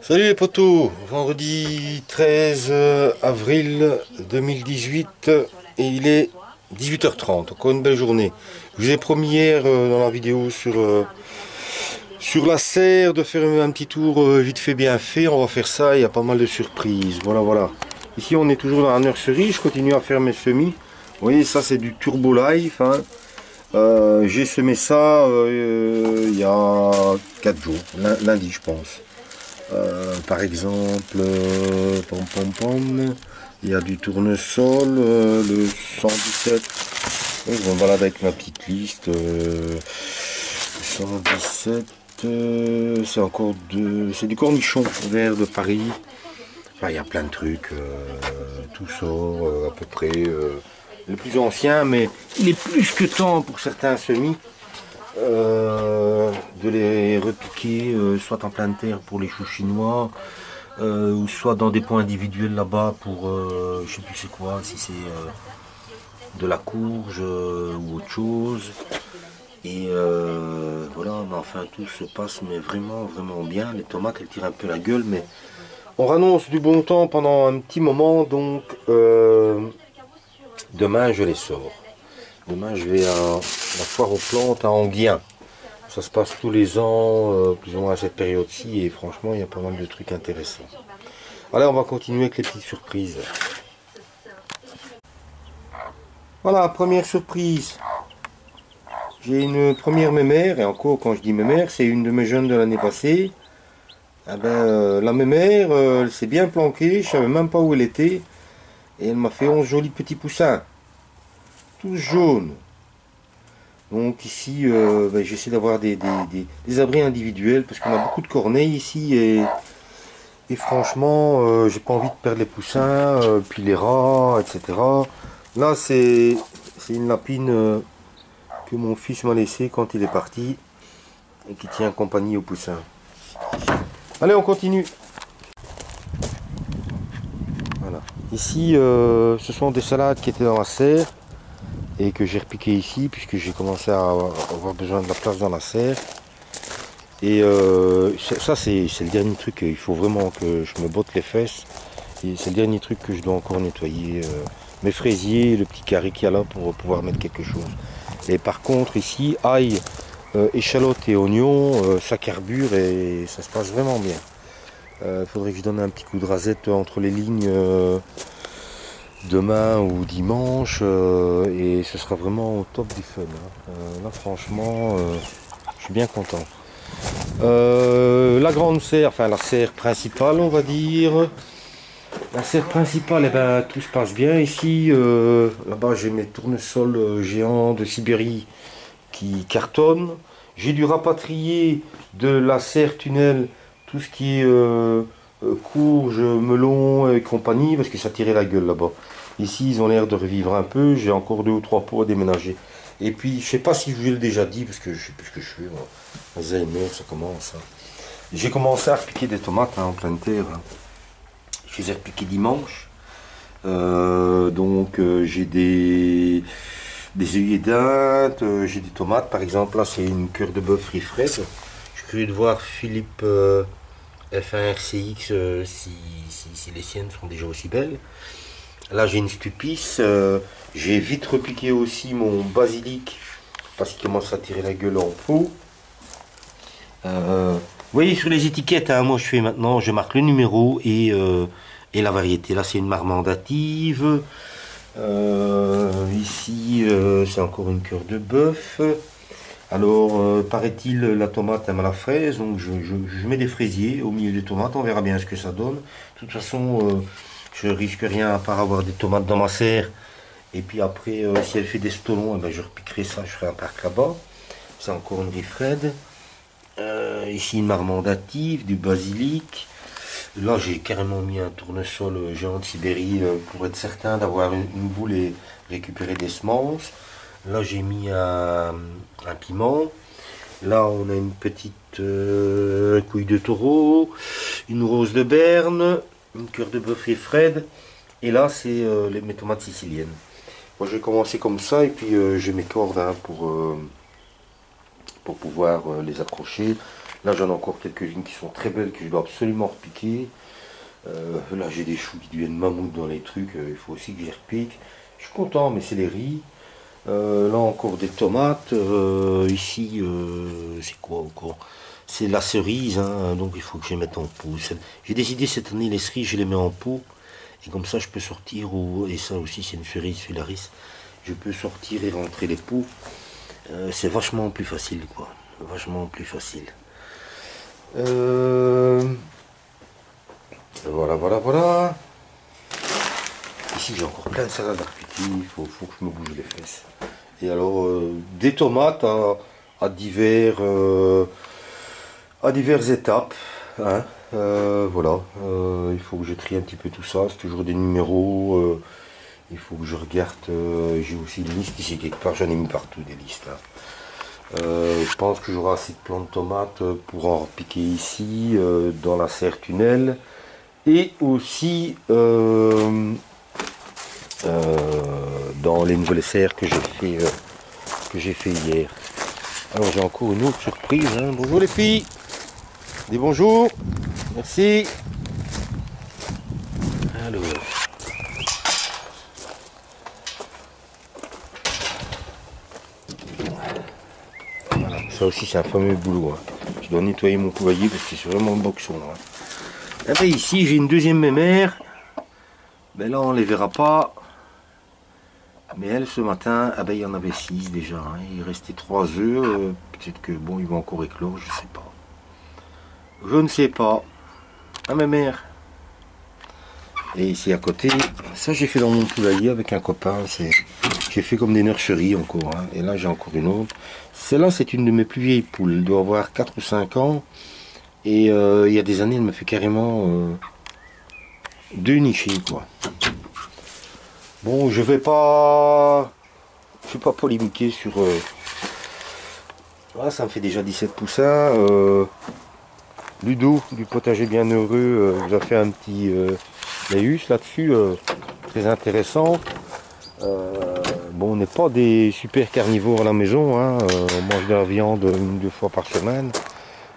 Salut les potos, vendredi 13 avril 2018 et il est 18h30, encore une belle journée. Je vous ai promis hier dans la vidéo sur la serre de faire un petit tour vite fait bien fait. On va faire ça, il y a pas mal de surprises. Voilà. Ici on est toujours dans la nurserie, je continue à faire mes semis. Vous voyez, ça c'est du Turbo Life, hein. J'ai semé ça il y a 4 jours, lundi je pense. Par exemple, il y a du tournesol, le 117. Je me balade avec ma petite liste. 117, c'est encore c'est du cornichon vert de Paris. Enfin, il y a plein de trucs, tout sort à peu près. Le plus ancien, mais il est plus que temps pour certains semis. De les repiquer soit en pleine terre pour les choux chinois ou soit dans des points individuels là-bas pour je sais plus c'est quoi, si c'est de la courge ou autre chose. Et voilà, mais enfin tout se passe mais vraiment bien. Les tomates elles tirent un peu la gueule, mais on rannonce du bon temps pendant un petit moment, donc demain je les sors. Demain je vais à la foire aux plantes à Anguien. Ça se passe tous les ans, plus ou moins à cette période-ci, et franchement il y a pas mal de trucs intéressants. Allez, on va continuer avec les petites surprises. Voilà, première surprise. J'ai une première mémère, et encore quand je dis mémère, c'est une de mes jeunes de l'année passée. Eh ben, la mémère, elle s'est bien planquée, je savais même pas où elle était, et elle m'a fait 11 jolis petits poussins, tous jaunes. Donc ici, j'essaie d'avoir des abris individuels parce qu'on a beaucoup de corneilles ici et franchement, j'ai pas envie de perdre les poussins, puis les rats, etc. Là, c'est une lapine que mon fils m'a laissée quand il est parti et qui tient compagnie aux poussins. Allez, on continue. Voilà. Ici, ce sont des salades qui étaient dans la serre et que j'ai repiqué ici puisque j'ai commencé à avoir besoin de la place dans la serre. Et ça c'est le dernier truc, il faut vraiment que je me botte les fesses. Et c'est le dernier truc que je dois encore nettoyer. Mes fraisiers, le petit carré qu'il y a là pour pouvoir mettre quelque chose. Et par contre ici, ail, échalote et oignon, ça carbure et ça se passe vraiment bien. Il faudrait que je donne un petit coup de rasette entre les lignes demain ou dimanche et ce sera vraiment au top du fun. Là franchement, je suis bien content. La grande serre, enfin la serre principale on va dire. La serre principale, eh ben, tout se passe bien ici. Là-bas j'ai mes tournesols géants de Sibérie qui cartonnent. J'ai dû rapatrier de la serre tunnel tout ce qui est courge, melon et compagnie parce que ça tirait la gueule là-bas. Ici ils ont l'air de revivre un peu. J'ai encore 2 ou 3 pots à déménager. Et puis je sais pas si je vous l'ai déjà dit parce que je sais plus ce que je fais. Alzheimer, ça commence. J'ai commencé à repiquer des tomates en pleine terre. Je les ai repiquées dimanche. Donc j'ai des œillets d'Inde, j'ai des tomates. Par exemple là c'est une cœur de bœuf Rifred. Je suis curieux de voir Philippe F1RCX si les siennes sont déjà aussi belles. Là j'ai une Stupice. J'ai vite repiqué aussi mon basilic parce qu'il commence à tirer la gueule en pot. Vous voyez sur les étiquettes, hein, moi je fais maintenant, je marque le numéro et la variété. Là c'est une marmandative. Ici c'est encore une cœur de bœuf. Alors paraît-il la tomate aime la fraise, donc je mets des fraisiers au milieu des tomates, on verra bien ce que ça donne. De toute façon je risque rien à part avoir des tomates dans ma serre. Et puis après si elle fait des stolons, eh ben, je repiquerai ça, je ferai un parc là-bas. C'est encore une Rifred. Ici une marmandative, du basilic. Là j'ai carrément mis un tournesol géant de Sibérie pour être certain d'avoir une boule et récupérer des semences. Là j'ai mis un piment. Là on a une petite couille de taureau, une rose de Berne, une cœur de bœuf et Fred. Et là c'est mes tomates siciliennes. Moi je vais commencer comme ça et puis j'ai mes cordes hein, pour pouvoir les accrocher. Là j'en ai encore quelques-unes qui sont très belles que je dois absolument repiquer. Là j'ai des choux qui deviennent mammouth dans les trucs, il faut aussi que je les repique. Je suis content, mais c'est les riz. Là encore des tomates. Ici c'est quoi encore? C'est la cerise, hein, donc il faut que je les mette en pot. J'ai décidé cette année les cerises, je les mets en pot. Et comme ça je peux sortir, et ça aussi c'est une cerise filaris. Je peux sortir et rentrer les pots. C'est vachement plus facile, quoi. Vachement plus facile. Voilà. Ici j'ai encore plein de salades à piquer, il faut que je me bouge les fesses. Et alors des tomates à diverses étapes. Hein. Voilà, il faut que je trie un petit peu tout ça, c'est toujours des numéros. Il faut que je regarde, j'ai aussi une liste ici quelque part, j'en ai mis partout des listes. Hein. Je pense que j'aurai assez de plants de tomates pour en repiquer ici, dans la serre tunnel. Et aussi dans les nouvelles serres que j'ai fait hier. Alors j'ai encore une autre surprise. Hein. Bonjour les filles. Des bonjours. Merci. Alors. Voilà. Ça aussi c'est un fameux boulot. Hein. Je dois nettoyer mon poulailler parce que c'est vraiment boxon. Hein. Et bien ici j'ai une deuxième mémère. Ben là on les verra pas. Mais elle ce matin, ah ben, il y en avait 6 déjà. Hein. Il restait 3 œufs. Peut-être que bon ils vont encore éclore, je sais pas. Je ne sais pas. Ah mémère. Et ici à côté, ça j'ai fait dans mon poulailler avec un copain. J'ai fait comme des nurseries encore. Hein. Et là j'ai encore une autre. Celle-là c'est une de mes plus vieilles poules. Elle doit avoir 4 ou 5 ans. Et il y a des années elle me fait carrément 2 nichés quoi. Bon je vais pas polémiquer sur... Voilà, ça me fait déjà 17 poussins. Ludo du potager bienheureux vous a fait un petit laïus là-dessus, très intéressant. Bon, on n'est pas des super carnivores à la maison, hein, on mange de la viande 1 ou 2 fois par semaine.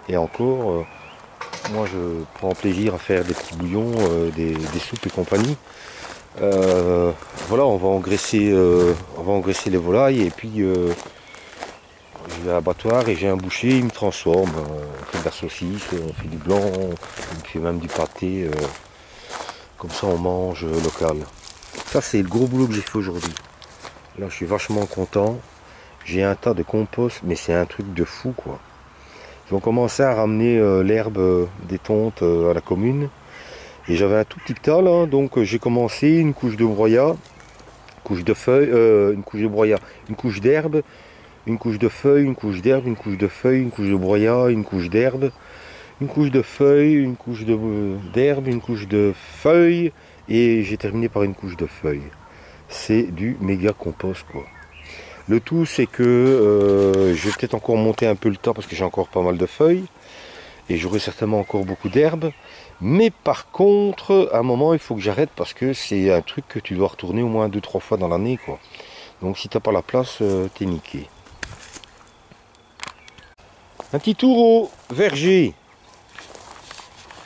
Et encore, moi je prends plaisir à faire des petits bouillons, des soupes et compagnie. Voilà, on va engraisser les volailles et puis je vais à l'abattoir et j'ai un boucher, il me transforme. On fait de la saucisse, on fait du blanc, on fait même du pâté. Comme ça on mange local. Ça c'est le gros boulot que j'ai fait aujourd'hui. Là je suis vachement content. J'ai un tas de compost, mais c'est un truc de fou quoi. Ils ont commencé à ramener l'herbe des tontes à la commune. Et j'avais un tout petit tas là, donc j'ai commencé une couche de broyat, une couche de feuilles, une couche de broyat, une couche d'herbe, une couche de feuilles, une couche d'herbe, une couche de feuilles, une couche de broyat, une couche d'herbe, une couche de feuilles, une couche d'herbe, une couche de feuilles, et j'ai terminé par une couche de feuilles. C'est du méga compost quoi. Le tout c'est que je vais peut-être encore monter un peu le tas parce que j'ai encore pas mal de feuilles, et j'aurai certainement encore beaucoup d'herbes. Mais par contre, à un moment, il faut que j'arrête parce que c'est un truc que tu dois retourner au moins 2-3 fois dans l'année, quoi. Donc si t'as pas la place, t'es niqué. Un petit tour au verger.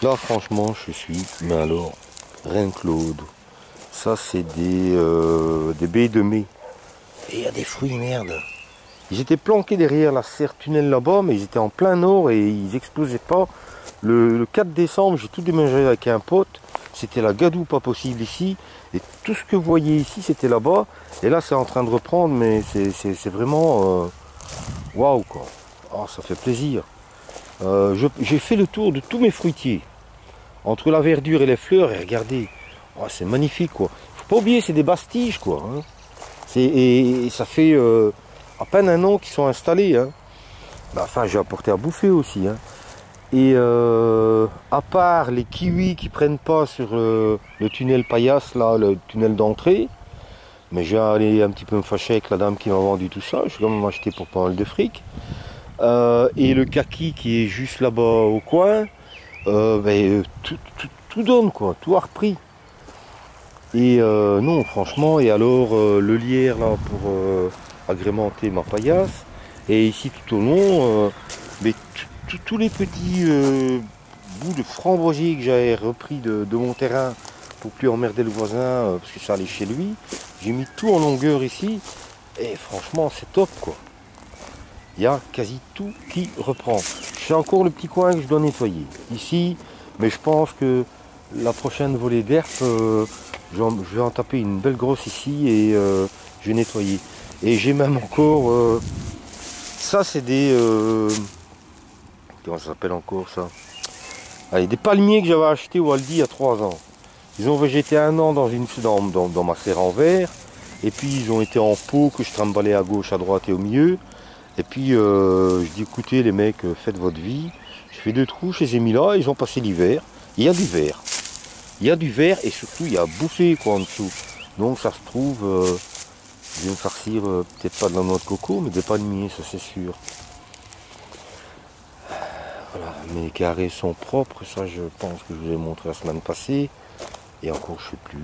Là, franchement, je suis... Mais alors, Reine-Claude. Ça, c'est des baies de mai. Et il y a des fruits, merde. Ils étaient planqués derrière la serre tunnel là-bas, mais ils étaient en plein nord et ils explosaient pas. Le 4 décembre, j'ai tout déménagé avec un pote. C'était la gadoue pas possible ici. Et tout ce que vous voyez ici, c'était là-bas. Et là, c'est en train de reprendre, mais c'est vraiment... Waouh, quoi. Oh, ça fait plaisir. J'ai fait le tour de tous mes fruitiers. Entre la verdure et les fleurs, et regardez. Oh, c'est magnifique, quoi. Faut pas oublier, c'est des bastiges, quoi. Hein. Et ça fait à peine 1 an qu'ils sont installés. Hein. Bah, enfin, j'ai apporté à bouffer aussi. Hein. Et à part les kiwis qui prennent pas sur le tunnel paillasse, là, le tunnel d'entrée, mais j'ai allé un petit peu me fâcher avec la dame qui m'a vendu tout ça, je vais quand même acheter pour pas mal de fric. Et le kaki qui est juste là-bas au coin, tout donne quoi, tout a repris. Et non, franchement, et alors le lierre là pour agrémenter ma paillasse, et ici tout au long, mais tous les petits bouts de framboisier que j'avais repris de mon terrain pour plus emmerder le voisin parce que ça allait chez lui. J'ai mis tout en longueur ici et franchement c'est top quoi. Il y a quasi tout qui reprend. J'ai encore le petit coin que je dois nettoyer ici, mais je pense que la prochaine volée d'herbe, je vais en taper une belle grosse ici et je vais nettoyer. Et j'ai même encore, ça c'est des, comment ça s'appelle encore ça? Allez, des palmiers que j'avais achetés au Aldi il y a 3 ans. Ils ont végété 1 an dans ma serre en verre. Et puis ils ont été en pot que je trimballais à gauche, à droite et au milieu. Et puis je dis écoutez les mecs, faites votre vie. Je fais 2 trous, je les ai mis là, ils ont passé l'hiver. Il y a du verre. Il y a du verre et surtout il y a bouffé quoi en dessous. Donc ça se trouve, je vais me farcir peut-être pas de la noix de coco, mais des palmiers, ça c'est sûr. Voilà, mes carrés sont propres, ça je pense que je vous ai montré la semaine passée. Et encore je sais plus,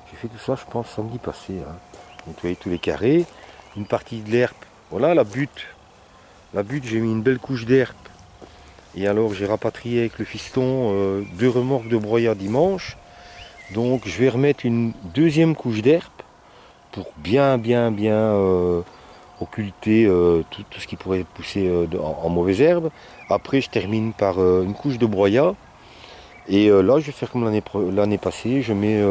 j'ai fait tout ça je pense samedi passé. Hein. Nettoyer tous les carrés, une partie de l'herbe, voilà la butte. La butte j'ai mis une belle couche d'herbe. Et alors j'ai rapatrié avec le fiston 2 remorques de broyat dimanche. Donc je vais remettre une deuxième couche d'herbe pour bien occulter tout ce qui pourrait pousser en mauvaise herbe. Après je termine par une couche de broyat. Et là je vais faire comme l'année passée, je mets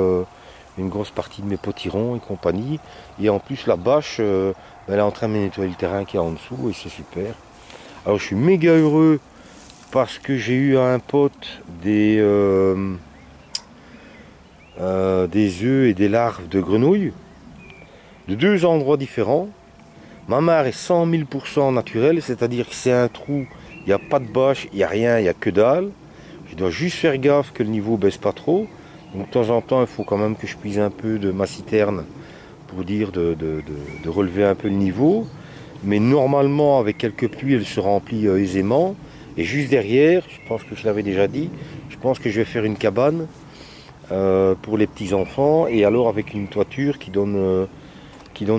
une grosse partie de mes potirons et compagnie. Et en plus la bâche, elle est en train de nettoyer le terrain qui est en dessous et c'est super. Alors je suis méga heureux parce que j'ai eu à un pote des œufs et des larves de grenouilles de 2 endroits différents. Ma mare est 100 000% naturelle, c'est-à-dire que c'est un trou, il n'y a pas de bâche, il n'y a rien, il n'y a que dalle. Je dois juste faire gaffe que le niveau baisse pas trop. Donc de temps en temps, il faut quand même que je puise un peu de ma citerne pour dire de relever un peu le niveau. Mais normalement, avec quelques pluies, elle se remplit aisément. Et juste derrière, je pense que je l'avais déjà dit, je pense que je vais faire une cabane pour les petits-enfants. Et alors avec une toiture qui donne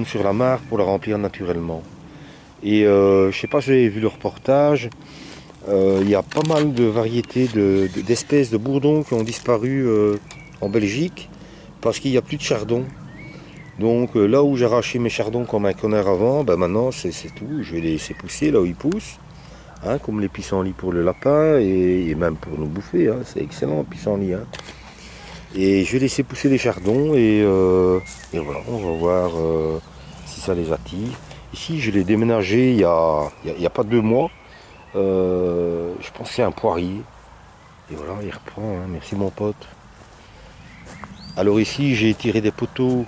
sur la mare pour la remplir naturellement. Et je ne sais pas si vous avez vu le reportage, il y a pas mal de variétés d'espèces de bourdons qui ont disparu en Belgique parce qu'il n'y a plus de chardon. Donc là où j'arrachais mes chardons comme un connard avant, ben maintenant c'est tout, je vais les laisser pousser là où ils poussent, hein, comme les pissenlits pour le lapin et même pour nous bouffer, hein, c'est excellent pissenlit. Hein. Et je vais laisser pousser les chardons et voilà, on va voir si ça les attire. Ici je l'ai déménagé il y a pas 2 mois. Je pense que c'est un poirier. Et voilà, il reprend, hein. Merci mon pote. Alors ici, j'ai tiré des poteaux.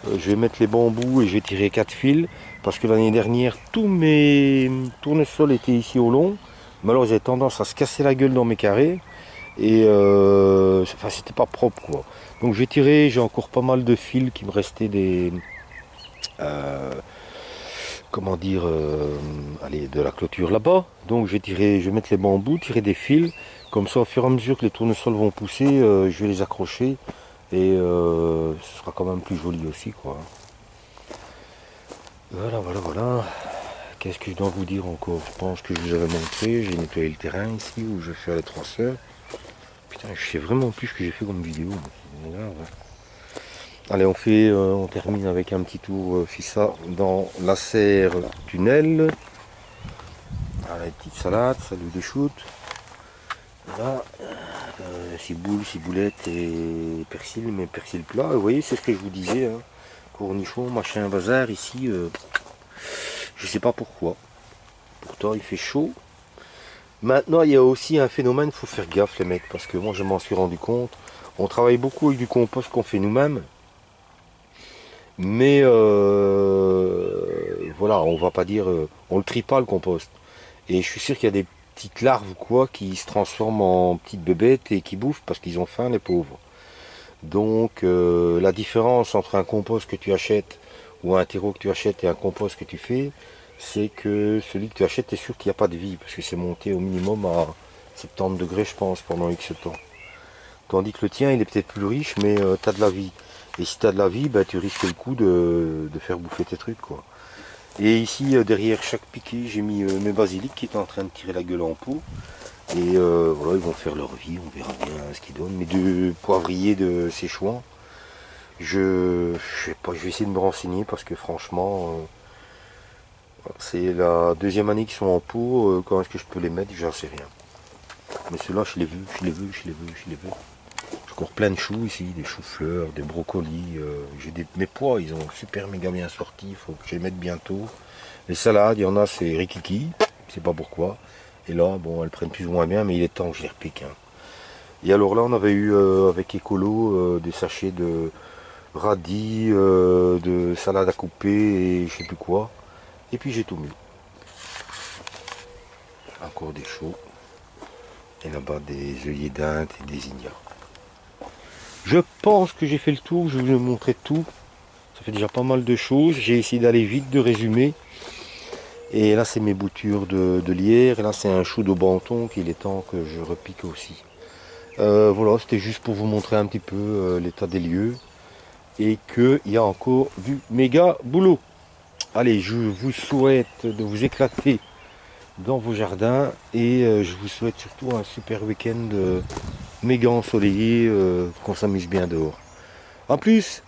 Je vais mettre les bambous et je vais tirer 4 fils. Parce que l'année dernière, tous mes tournesols étaient ici au long. Mais alors, ils avaient tendance à se casser la gueule dans mes carrés. Et enfin, c'était pas propre, quoi. Donc j'ai tiré, j'ai encore pas mal de fils qui me restaient des... comment dire, allez, de la clôture là-bas. Donc je vais mettre les bambous, tirer des fils. Comme ça, au fur et à mesure que les tournesols vont pousser, je vais les accrocher. Et ce sera quand même plus joli aussi, quoi. Voilà. Qu'est-ce que je dois vous dire encore? Je pense que je vous avais montré. J'ai nettoyé le terrain ici où je vais faire les 3 sœurs. Putain, je sais vraiment plus ce que j'ai fait comme vidéo. C'est grave, hein. Allez, on termine avec un petit tour fissa dans la serre tunnel. Allez, petite salade, salut de shoot. Voilà, ciboulette et persil, mais persil plat. Vous voyez, c'est ce que je vous disais. Hein. Cornichons, machin, bazar, ici, je sais pas pourquoi. Pourtant, il fait chaud. Maintenant, il y a aussi un phénomène, il faut faire gaffe les mecs, parce que moi je m'en suis rendu compte. On travaille beaucoup avec du compost qu'on fait nous-mêmes. Mais voilà, on va pas dire, on le trie pas le compost. Et je suis sûr qu'il y a des petites larves ou quoi qui se transforment en petites bébêtes et qui bouffent parce qu'ils ont faim les pauvres. Donc la différence entre un compost que tu achètes ou un terreau que tu achètes et un compost que tu fais, c'est que celui que tu achètes, tu es sûr qu'il n'y a pas de vie parce que c'est monté au minimum à 70 degrés je pense pendant X temps. Tandis que le tien il est peut-être plus riche mais tu as de la vie. Et si tu as de la vie, bah, tu risques le coup de faire bouffer tes trucs, quoi. Et ici, derrière chaque piquet, j'ai mis mes basiliques qui étaient en train de tirer la gueule en pot. Et voilà, ils vont faire leur vie, on verra bien ce qu'ils donnent. Mes deux poivriers de Séchouan, je sais pas, je vais essayer de me renseigner parce que franchement, c'est la deuxième année qu'ils sont en pot. Quand est-ce que je peux les mettre? J'en sais rien. Mais ceux-là, je les veux, je les veux, je les veux, je les veux. J'ai encore plein de choux ici, des choux-fleurs, des brocolis. Mes pois, ils ont super méga bien sorti, il faut que je les mette bientôt. Les salades, il y en a, c'est rikiki, je sais pas pourquoi. Et là, bon, elles prennent plus ou moins bien, mais il est temps que je les repique, hein. Et alors là, on avait eu avec Écolo des sachets de radis, de salade à couper et je sais plus quoi. Et puis j'ai tout mis. Encore des choux. Et là-bas des œillets d'Inde et des ignas. Je pense que j'ai fait le tour, je vais vous montrer tout. Ça fait déjà pas mal de choses. J'ai essayé d'aller vite, de résumer. Et là, c'est mes boutures de lierre. Et là, c'est un chou de banton qu'il est temps que je repique aussi. Voilà, c'était juste pour vous montrer un petit peu l'état des lieux. Et qu'il y a encore du méga boulot. Allez, je vous souhaite de vous éclater dans vos jardins. Et je vous souhaite surtout un super week-end méga ensoleillé, qu'on s'amuse bien dehors. En plus,